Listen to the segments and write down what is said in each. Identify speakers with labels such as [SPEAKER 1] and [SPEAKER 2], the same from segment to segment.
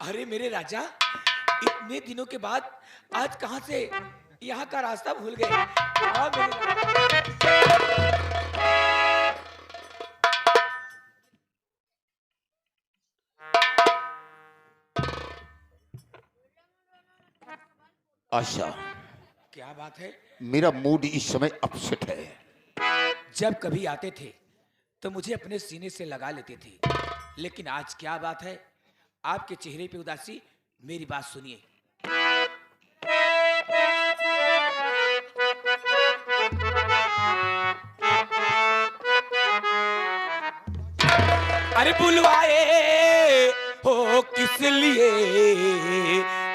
[SPEAKER 1] अरे मेरे राजा, इतने दिनों के बाद आज कहां से यहाँ का रास्ता भूल गए। आओ मेरे
[SPEAKER 2] आशा,
[SPEAKER 1] क्या बात है?
[SPEAKER 2] मेरा मूड इस समय अपसेट है।
[SPEAKER 1] जब कभी आते थे तो मुझे अपने सीने से लगा लेते थे, लेकिन आज क्या बात है? आपके चेहरे पे उदासी। मेरी बात सुनिए। अरे बुलवाए हो किस लिए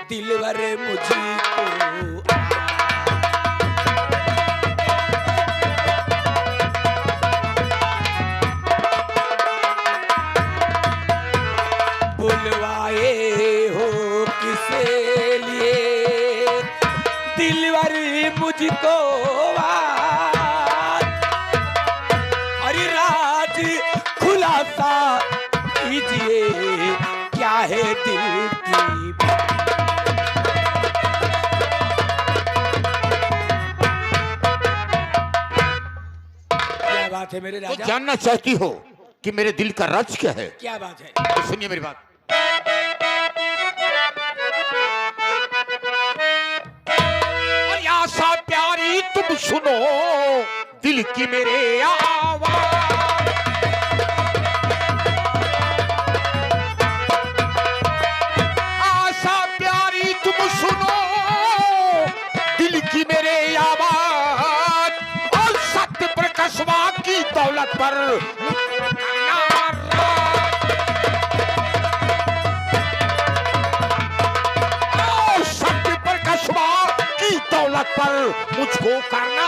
[SPEAKER 1] दिलवर मुझको। बुलवाए हो किस लिए दिलवर मुझको। अरे राज खुलासा कीजिए, क्या है दिल की बात। क्या बात है मेरे
[SPEAKER 2] तो
[SPEAKER 1] राजा?
[SPEAKER 2] जानना चाहती हो कि मेरे दिल का राज क्या है?
[SPEAKER 1] क्या बात है?
[SPEAKER 2] तो सुनिए मेरी बात। और आशा प्यारी तुम सुनो दिल की मेरे आवाज। आशा प्यारी तुम सुनो दिल की मेरे आवाज। और सत्य प्रकाशवा की दौलत पर दौलत पर मुझको करना।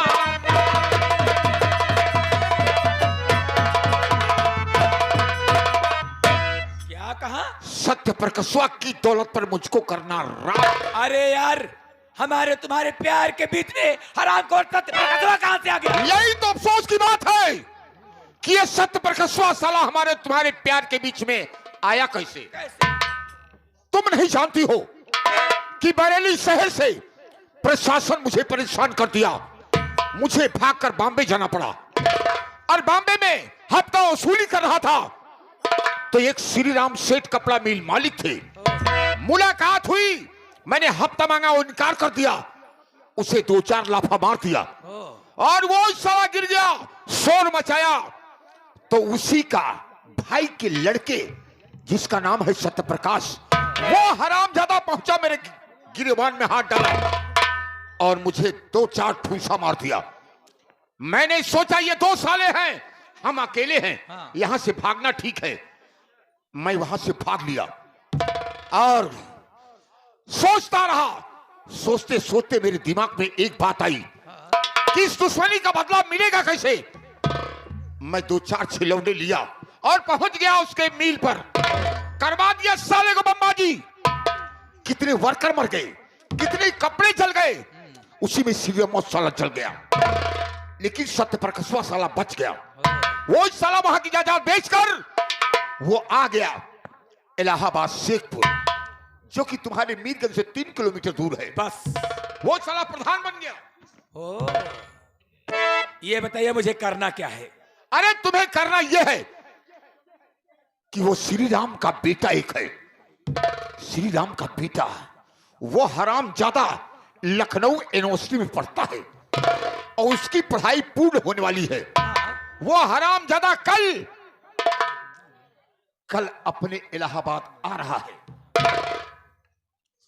[SPEAKER 1] क्या कहा?
[SPEAKER 2] सत्य प्रकाशवा की दौलत पर मुझको करना राज।
[SPEAKER 1] अरे यार, हमारे तुम्हारे प्यार के बीच में हरामखोर सत्य प्रकाशवा कहां से आ गया?
[SPEAKER 2] यही तो अफसोस की बात है कि ये सत्य प्रकाशवा साला हमारे तुम्हारे प्यार के बीच में आया कैसे?
[SPEAKER 1] कैसे?
[SPEAKER 2] तुम नहीं जानती हो कि बरेली शहर से प्रशासन मुझे परेशान कर दिया। मुझे भागकर बॉम्बे जाना पड़ा और बॉम्बे में हफ्ता वसूली कर रहा था तो एक श्री राम सेठ कपड़ा मिल मालिक थे। मुलाकात हुई, मैंने हफ्ता मांगा, वो इनकार कर दिया। उसे 2-4 लाफा मार दिया और वो साला गिर गया, शोर मचाया। तो उसी का भाई के लड़के जिसका नाम है सत्यप्रकाश, वो हरामजादा पहुंचा, मेरे गिरेबान में हाथ डाला और मुझे 2-4 ठूसा मार दिया। मैंने सोचा ये 2 साले हैं, हम अकेले हैं,
[SPEAKER 1] हाँ।
[SPEAKER 2] यहां से भागना ठीक है। मैं वहां से भाग लिया और सोचता रहा। सोचते सोचते मेरे दिमाग में एक बात आई कि इस दुश्मनी का बदला मिलेगा कैसे। मैं 2-4 छिलौने लिया और पहुंच गया उसके मील पर। करवा दिया साले को बमबाजी। कितने वर्कर मर गए, कितने कपड़े जल गए, उसी में सीरिया मौत साला जल गया। लेकिन सत्य प्रकाशवा साला बच गया। वो साला वहां की जायदाद बेचकर वो आ गया इलाहाबाद शेखपुर, जो कि तुम्हारे मीरगंज से 3 किलोमीटर दूर है।
[SPEAKER 1] बस
[SPEAKER 2] वो साला प्रधान बन गया।
[SPEAKER 1] ये बताइए मुझे करना क्या है?
[SPEAKER 2] अरे तुम्हें करना यह है कि वो श्री राम का बेटा एक है, श्री राम का बेटा, वो हरामजादा लखनऊ यूनिवर्सिटी में पढ़ता है और उसकी पढ़ाई पूर्ण होने वाली है। वो हरामजादा कल अपने इलाहाबाद आ रहा है।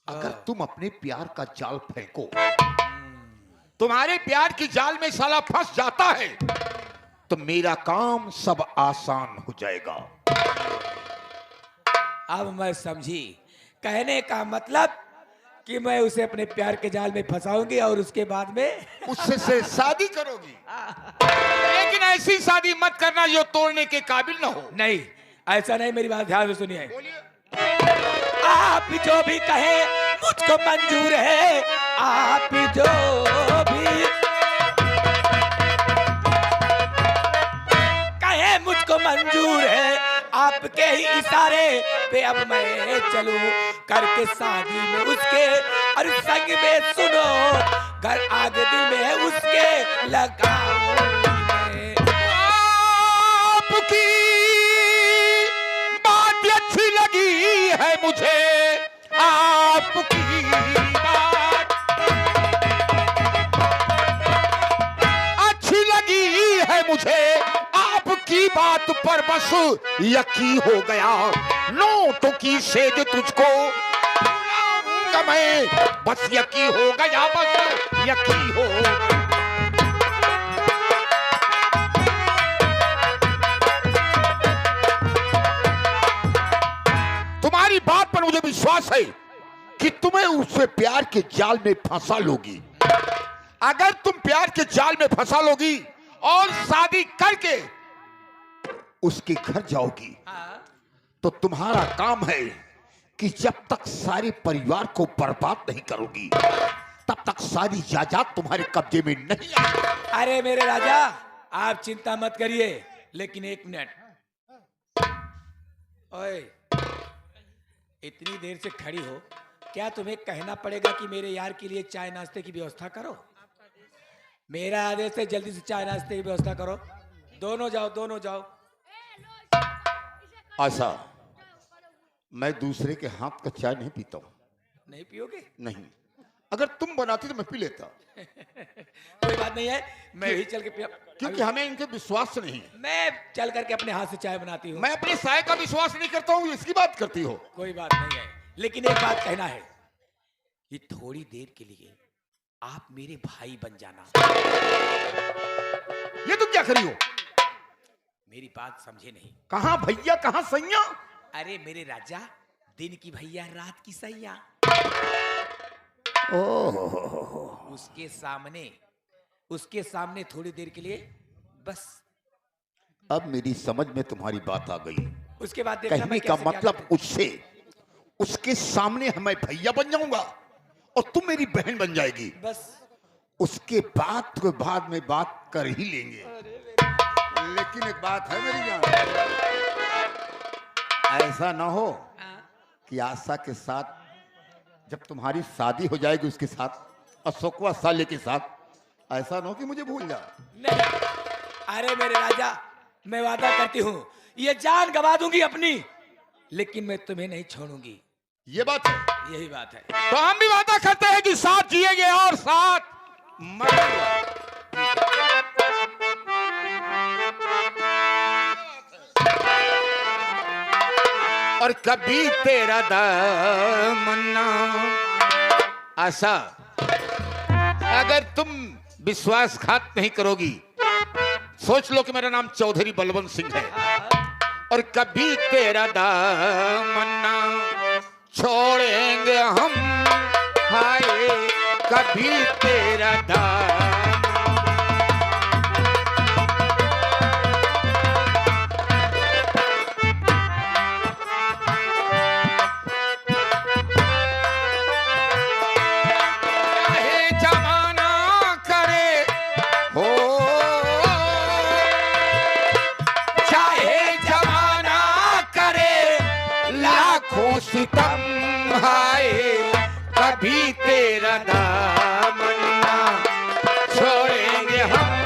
[SPEAKER 2] अगर तुम अपने प्यार का जाल फेंको, तुम्हारे प्यार की जाल में साला फंस जाता है, तो मेरा काम सब आसान हो जाएगा।
[SPEAKER 1] अब मैं समझी। कहने का मतलब कि मैं उसे अपने प्यार के जाल में फंसाऊंगी और उसके बाद में
[SPEAKER 2] उससे से शादी करोगी। लेकिन ऐसी शादी मत करना जो तोड़ने के काबिल ना हो।
[SPEAKER 1] नहीं, ऐसा नहीं। मेरी बात ध्यान से सुनिए। आप जो भी कहे मुझको मंजूर है। आप जो भी कहे मुझको मंजूर है। आपके ही इशारे पे अब मैं चलूं, करके शादी में उसके और संग में सुनो, घर आग दिल में है उसके लगाऊं मैं।
[SPEAKER 2] आपकी बात अच्छी लगी है मुझे, आपकी बात अच्छी लगी है मुझे, आपकी बात पर बस यकीन हो गया, नोटों की सेज तुझको बुलाऊंगा मैं, बस यकीन हो गया, बस यकीन हो गया। तुम्हारी बात पर मुझे विश्वास है कि तुम्हें उससे प्यार के जाल में फंसा लोगी। अगर तुम प्यार के जाल में फंसा लोगी और शादी करके उसके घर जाओगी, तो तुम्हारा काम है कि जब तक सारे परिवार को बर्बाद नहीं करोगी, तब तक सारी जायदाद तुम्हारे कब्जे में नहीं आएगी।
[SPEAKER 1] अरे मेरे राजा, आप चिंता मत करिए, लेकिन एक मिनट। ओए, इतनी देर से खड़ी हो, क्या तुम्हें कहना पड़ेगा कि मेरे यार के लिए चाय नाश्ते की व्यवस्था करो? मेरा आदेश है, जल्दी से चाय नाश्ते की व्यवस्था करो। दोनों जाओ, दोनों जाओ।
[SPEAKER 2] आशा, मैं दूसरे के हाथ का चाय नहीं पीता हूं।
[SPEAKER 1] नहीं पियोगे?
[SPEAKER 2] नहीं, अगर तुम बनाती तो मैं पी लेता।
[SPEAKER 1] कोई बात नहीं है, मैं ही चल के पिया,
[SPEAKER 2] क्योंकि हमें इनके विश्वास नहीं।
[SPEAKER 1] मैं चल करके अपने हाथ से चाय बनाती हूँ।
[SPEAKER 2] मैं अपने साय का विश्वास नहीं करता हूँ, इसकी बात करती हो।
[SPEAKER 1] कोई बात नहीं है, लेकिन एक बात कहना है कि थोड़ी देर के लिए आप मेरे भाई बन जाना।
[SPEAKER 2] ये तुम क्या करी हो?
[SPEAKER 1] मेरी बात समझे नहीं।
[SPEAKER 2] कहाँ भैया, कहाँ सैया?
[SPEAKER 1] अरे मेरे राजा, दिन की भैया, रात की सैया।
[SPEAKER 2] ओह,
[SPEAKER 1] उसके सामने थोड़ी देर के लिए बस।
[SPEAKER 2] अब मेरी समझ में तुम्हारी बात आ गई।
[SPEAKER 1] उसके बाद देखना
[SPEAKER 2] कहने
[SPEAKER 1] मैं
[SPEAKER 2] का
[SPEAKER 1] कैसे क्या
[SPEAKER 2] मतलब
[SPEAKER 1] करती
[SPEAKER 2] उससे, उसके सामने मैं भैया बन जाऊंगा और तुम मेरी बहन बन जाएगी।
[SPEAKER 1] हूँ। बस
[SPEAKER 2] उसके बाद में बात कर ही लेंगे। लेकिन एक बात है मेरी जान, ऐसा ना हो कि आशा के साथ जब तुम्हारी शादी हो जाएगी उसके साथ अशोकवा साले के साथ, ऐसा ना हो कि मुझे भूल जा।
[SPEAKER 1] नहीं, अरे मेरे राजा, मैं वादा करती हूँ, ये जान गवा दूंगी अपनी, लेकिन मैं तुम्हें नहीं छोड़ूंगी।
[SPEAKER 2] ये बात है,
[SPEAKER 1] यही बात है।
[SPEAKER 2] तो हम भी वादा करते हैं कि साथ जिएंगे और साथ मरेंगे। और कभी तेरा दामना। आशा, अगर तुम विश्वासघात नहीं करोगी, सोच लो कि मेरा नाम चौधरी बलवंत सिंह है, और कभी तेरा दामना छोड़ेंगे हम, हाय कभी तेरा दामन। सितम हाय कभी तेरा दामन ना छोड़ेंगे हम।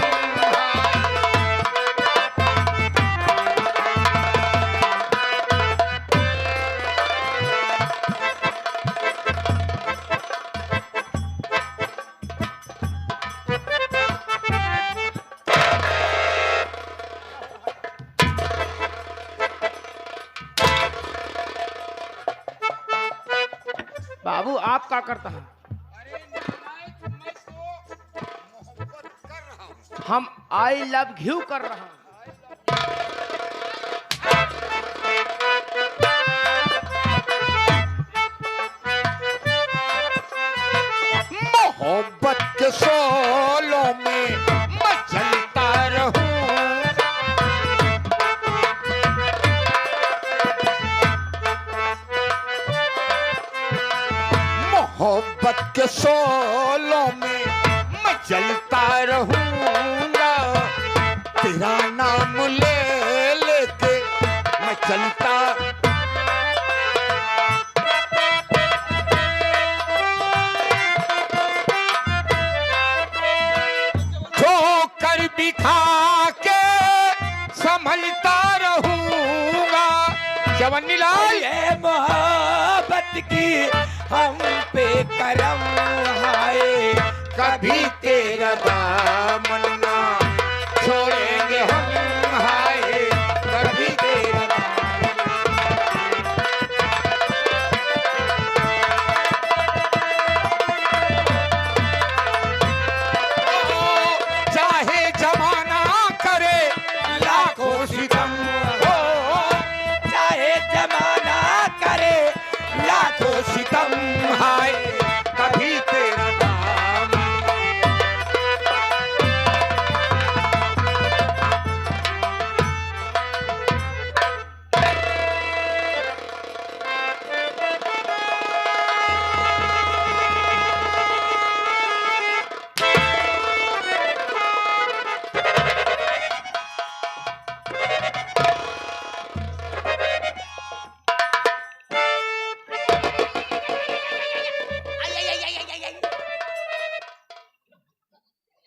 [SPEAKER 3] बाबू आप क्या करता है? हम आई लव यू कर रहा हूँ।
[SPEAKER 2] मोहब्बत के शोलों में मैं चलता रहूं, मोहब्बत के शोलों में मैं चलता रहूंगा, तेरा नाम ले लेके मैं चलता ठोकर भी खा के संभलता रहूंगा। जवानी लाल
[SPEAKER 1] ये मोहब्बत की हम पे करम हाय,
[SPEAKER 2] कभी तेरा दामन ना छोड़ेंगे हम, हाय कभी तेरा चाहे जमाना करे लाखों सितम,
[SPEAKER 1] चाहे जमाना करे
[SPEAKER 2] लाखों सितम, हाय कभी तेरा दामन।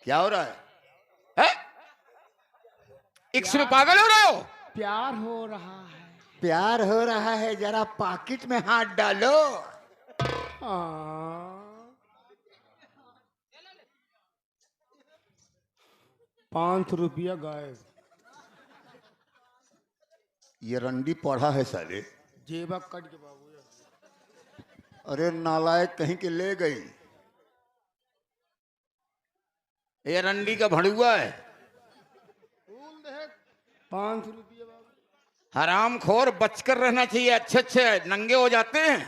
[SPEAKER 2] क्या हो रहा है? इक्स में पागल हो रहे हो?
[SPEAKER 3] प्यार हो रहा है।
[SPEAKER 2] प्यार हो रहा है, जरा पॉकेट में हाथ डालो।
[SPEAKER 3] हाँ। 5 रुपया गायब।
[SPEAKER 2] ये रंडी पढ़ा है साले।
[SPEAKER 3] जेबा कट के बाबू।
[SPEAKER 2] अरे नालायक कहीं के ले गई। ये रंडी का भड़ुआ है।
[SPEAKER 3] 5 रुपया बाबू।
[SPEAKER 2] हरामखोर, बचकर रहना चाहिए। अच्छे अच्छे नंगे हो जाते हैं।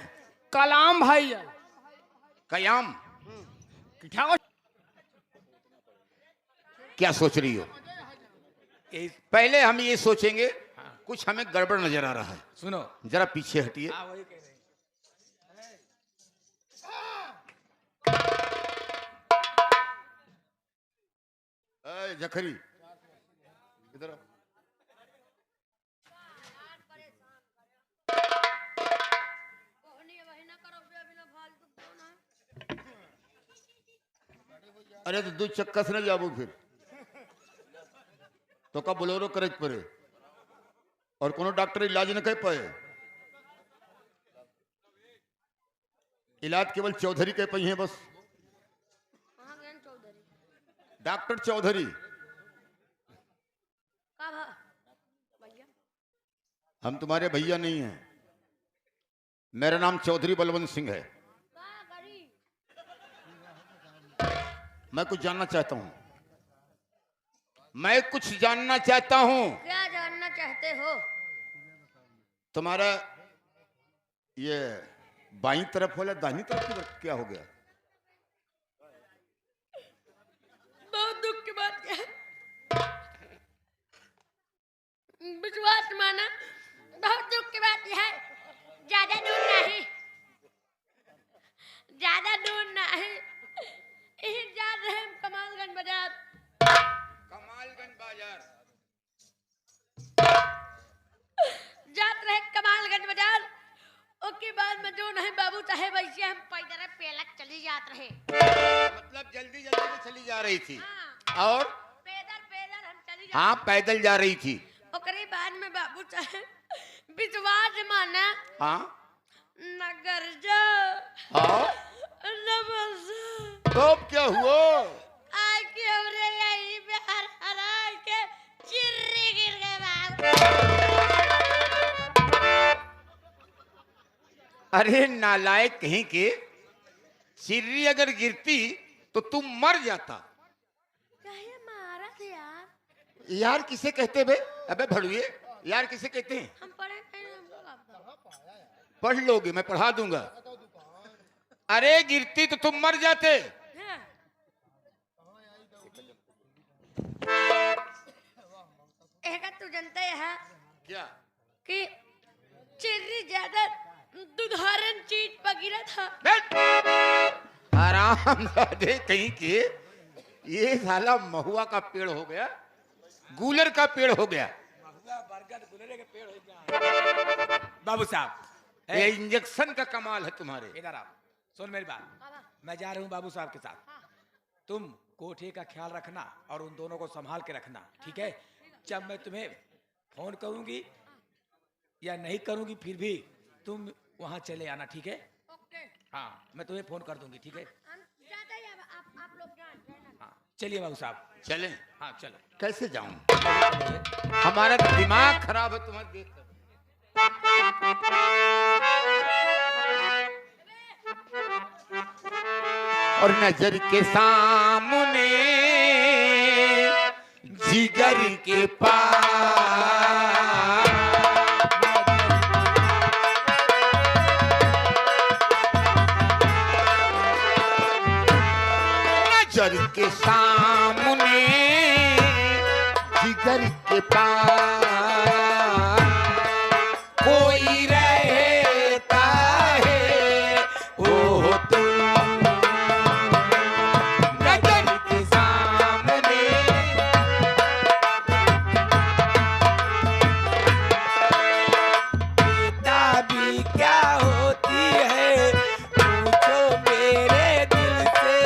[SPEAKER 3] कलाम भाई।
[SPEAKER 2] कयाम
[SPEAKER 3] क्या
[SPEAKER 2] क्या सोच रही हो? पहले हम ये सोचेंगे, कुछ हमें गड़बड़ नजर आ रहा है।
[SPEAKER 1] सुनो,
[SPEAKER 2] जरा पीछे हटिए।
[SPEAKER 1] वही कह रहे हैं।
[SPEAKER 2] जखरी इधर। अरे तो 2 चक्का से न जाबू फिर तो का बोलोरो करे पड़े और कोनो डॉक्टर इलाज न कर पाए। इलाज केवल चौधरी के पाई है बस। डॉक्टर चौधरी। हम तुम्हारे भैया नहीं हैं। मेरा नाम चौधरी बलवंत सिंह है। मैं कुछ जानना चाहता हूं। मैं कुछ जानना चाहता हूं।
[SPEAKER 4] क्या जानना चाहते हो?
[SPEAKER 2] तुम्हारा ये बाईं तरफ वाला दाहिनी तरफ की तरफ क्या हो गया?
[SPEAKER 4] बहुत दुख की बात है। विश्वास माना, बहुत दुख की बात है। ज्यादा दूर नहीं, ज्यादा दूर नहीं। यही जा रहे हैं कमालगंज बाजार।
[SPEAKER 2] कमालगंज बाजार
[SPEAKER 4] जात रहे कमालगंज बाजार। उसके बाद में जो नहीं बाबू साहेब ऐसे हम पैदल पेलक चली जात रहे।
[SPEAKER 2] मतलब जल्दी जल्दी में चली जा रही थी।
[SPEAKER 4] हाँ,
[SPEAKER 2] और
[SPEAKER 4] पैदल पैदल हम चली जा।
[SPEAKER 2] हाँ, पैदल जा रही थी।
[SPEAKER 4] ओकरे बाद में बाबू साहेब विश्वास माना,
[SPEAKER 2] हाँ
[SPEAKER 4] नगर जा
[SPEAKER 2] हाँ।
[SPEAKER 4] नमस्ते।
[SPEAKER 2] तो क्या हुआ?
[SPEAKER 4] आज के हमरे यही पे हर हरा के चिर्री गिर गए बाबू।
[SPEAKER 2] अरे नालायक कहीं के, चिर्री अगर गिरती तो तुम मर जाता।
[SPEAKER 4] कहे मारा थे यार।
[SPEAKER 2] यार किसे कहते बे? अबे भड़ुए, यार किसे कहते हैं?
[SPEAKER 4] हम पढ़े नहीं, हमको क्या पता।
[SPEAKER 2] पढ़ लोगे, मैं पढ़ा दूंगा। अरे गिरती तो तुम मर जाते।
[SPEAKER 4] हाँ। एक तू जानता है
[SPEAKER 2] क्या?
[SPEAKER 4] कि चिर्री ज्यादा दुधारन चीज पर गिरा था।
[SPEAKER 2] आराम दे कहीं के, ये साला महुआ का पेड़ हो गया, गूलर का पेड़ हो गया।
[SPEAKER 1] गुलेरे के पेड़ हो गया। बाबू साहब
[SPEAKER 2] ये इंजेक्शन का कमाल है तुम्हारे।
[SPEAKER 1] इधर आओ, सुन मेरी बात। मैं जा रहा हूँ बाबू साहब के साथ, तुम कोठे का ख्याल रखना और उन दोनों को संभाल के रखना, ठीक है? जब मैं तुम्हें फोन करूंगी या नहीं करूंगी फिर भी तुम वहां चले आना, ठीक है? हाँ, मैं तुम्हें फोन कर दूंगी, ठीक है?
[SPEAKER 4] आप लोग जान
[SPEAKER 1] हाँ, चलिए बाबू साहब।
[SPEAKER 2] चले?
[SPEAKER 1] हाँ चलो।
[SPEAKER 2] कैसे जाऊं? हमारा तो दिमाग खराब है तुम्हारे देख कर। और नजर के सामने जिगर के पास नजर के सामने जिगर के पास कोई रहता है वो तुम नजर के सामने।
[SPEAKER 1] किताबी क्या होती है पूछो मेरे दिल से,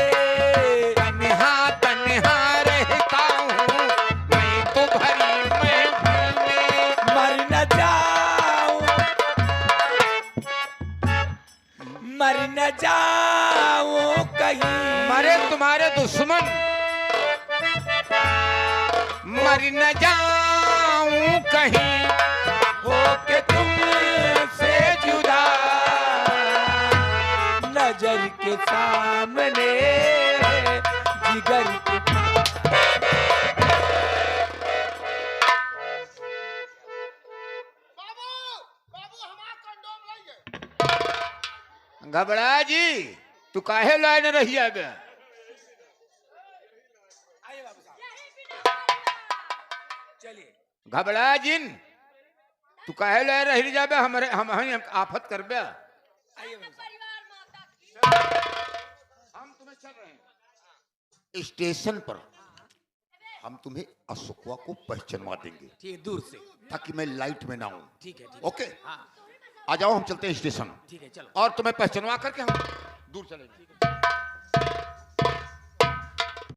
[SPEAKER 2] तन्हा तन्हा रहता हूँ मैं तो भरी महफिल में।
[SPEAKER 1] मर न जाऊं, मर न जाऊं कहीं।
[SPEAKER 2] मरे तुम्हारे दुश्मन, मर न जाऊं कहीं
[SPEAKER 1] हो के तुमसे जुदा नजर के सामने जिगर के।
[SPEAKER 2] घबरा जी तू काहे लाइन रही है बे?
[SPEAKER 1] आइए बाबू साहब, चलिए।
[SPEAKER 2] घबरा जिन तू काहे लाइन रही जाबे? हमरे हम आफत करबे।
[SPEAKER 1] आइए बाबू साहब।
[SPEAKER 4] परिवार माता की
[SPEAKER 2] हम तुम्हें चल रहे हैं स्टेशन पर, हम तुम्हें अशोकवा को पहचानवा देंगे
[SPEAKER 1] ठीक है, दूर से।
[SPEAKER 2] ताकि मैं लाइट में ना हूं।
[SPEAKER 1] ठीक है, ठीक है।
[SPEAKER 2] ओके,
[SPEAKER 1] हाँ
[SPEAKER 2] आ जाओ हम चलते हैं स्टेशन
[SPEAKER 1] ठीक है, चलो।
[SPEAKER 2] और तुम्हें पहचानवा करके हम दूर चलेंगे।